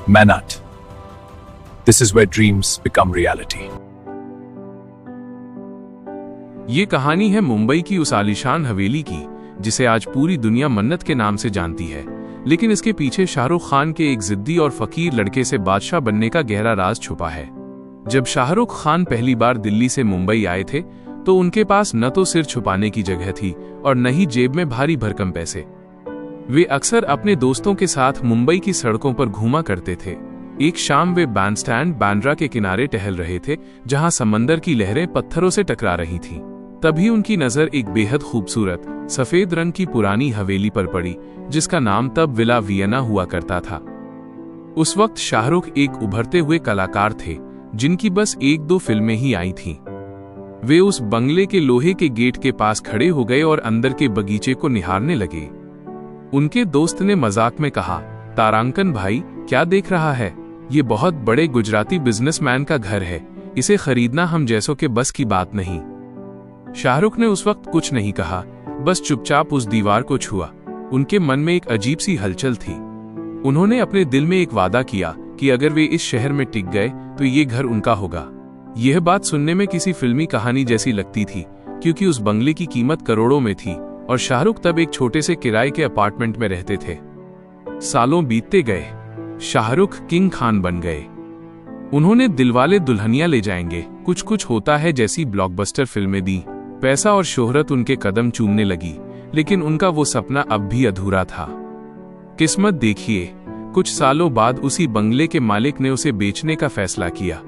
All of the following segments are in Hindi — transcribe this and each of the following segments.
Manat. This is where dreams become reality. ये कहानी है मुंबई की उस आलीशान हवेली की जिसे आज पूरी दुनिया मन्नत के नाम से जानती है। लेकिन इसके पीछे शाहरुख खान के एक जिद्दी और फकीर लड़के से बादशाह बनने का गहरा राज छुपा है। जब शाहरुख खान पहली बार दिल्ली से मुंबई आए थे तो उनके पास न तो सिर छुपाने की जगह थी और न ही जेब में भारी भरकम पैसे। वे अक्सर अपने दोस्तों के साथ मुंबई की सड़कों पर घूमा करते थे। एक शाम वे बैंडस्टैंड बांद्रा के किनारे टहल रहे थे, जहां समंदर की लहरें पत्थरों से टकरा रही थीं। तभी उनकी नजर एक बेहद खूबसूरत सफेद रंग की पुरानी हवेली पर पड़ी, जिसका नाम तब विला वियना हुआ करता था। उस वक्त शाहरुख एक उभरते हुए कलाकार थे, जिनकी बस एक दो फिल्में ही आई थीं। वे उस बंगले के लोहे के गेट के पास खड़े हो गए और अंदर के बगीचे को निहारने लगे। उनके दोस्त ने मजाक में कहा, तारांकन भाई, क्या देख रहा है? ये बहुत बड़े गुजराती बिजनेसमैन का घर है, इसे खरीदना हम जैसों के बस की बात नहीं। शाहरुख ने उस वक्त कुछ नहीं कहा, बस चुपचाप उस दीवार को छुआ। उनके मन में एक अजीब सी हलचल थी। उन्होंने अपने दिल में एक वादा किया कि अगर वे इस शहर में टिक गए तो ये घर उनका होगा। यह बात सुनने में किसी फिल्मी कहानी जैसी लगती थी, क्योंकि उस बंगले की कीमत करोड़ों में थी और शाहरुख तब एक छोटे से किराए के अपार्टमेंट में रहते थे। सालों बीतते गए, शाहरुख किंग खान बन गए। उन्होंने दिलवाले दुल्हनिया ले जाएंगे, कुछ कुछ होता है जैसी ब्लॉकबस्टर फिल्में दी। पैसा और शोहरत उनके कदम चूमने लगी, लेकिन उनका वो सपना अब भी अधूरा था। किस्मत देखिए, कुछ सालों बाद उसी बंगले के मालिक ने उसे बेचने का फैसला किया।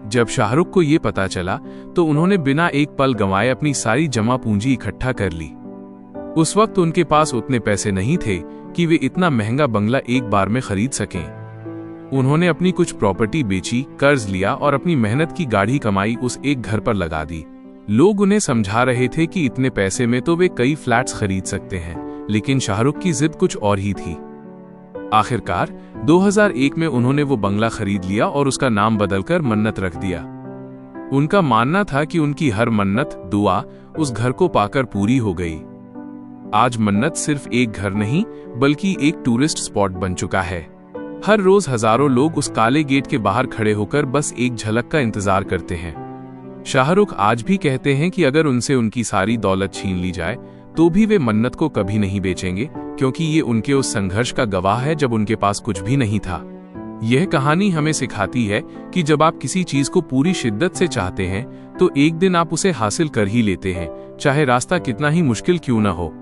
जब शाहरुख को ये पता चला तो उन्होंने बिना एक पल गंवाए अपनी सारी जमा पूंजी इकट्ठा कर ली। उस वक्त उनके पास उतने पैसे नहीं थे कि वे इतना महंगा बंगला एक बार में खरीद सकें। उन्होंने अपनी कुछ प्रॉपर्टी बेची, कर्ज लिया और अपनी मेहनत की गाढ़ी कमाई उस एक घर पर लगा दी। लोग उन्हें समझा रहे थे कि इतने पैसे में तो वे कई फ्लैट्स खरीद सकते हैं, लेकिन शाहरुख की जिद कुछ और ही थी। आखिरकार 2001 में उन्होंने वो बंगला खरीद लिया और उसका नाम बदलकर मन्नत रख दिया। उनका मानना था कि उनकी हर मन्नत, दुआ उस घर को पाकर पूरी हो गई। आज मन्नत सिर्फ एक घर नहीं, बल्कि एक टूरिस्ट स्पॉट बन चुका है। हर रोज हजारों लोग उस काले गेट के बाहर खड़े होकर बस एक झलक का इंतजार करते हैं। शाहरुख आज भी कहते हैं कि अगर उनसे उनकी सारी दौलत छीन ली जाए तो भी वे मन्नत को कभी नहीं बेचेंगे, क्योंकि ये उनके उस संघर्ष का गवाह है जब उनके पास कुछ भी नहीं था। यह कहानी हमें सिखाती है कि जब आप किसी चीज को पूरी शिद्दत से चाहते हैं तो एक दिन आप उसे हासिल कर ही लेते हैं, चाहे रास्ता कितना ही मुश्किल क्यों न हो।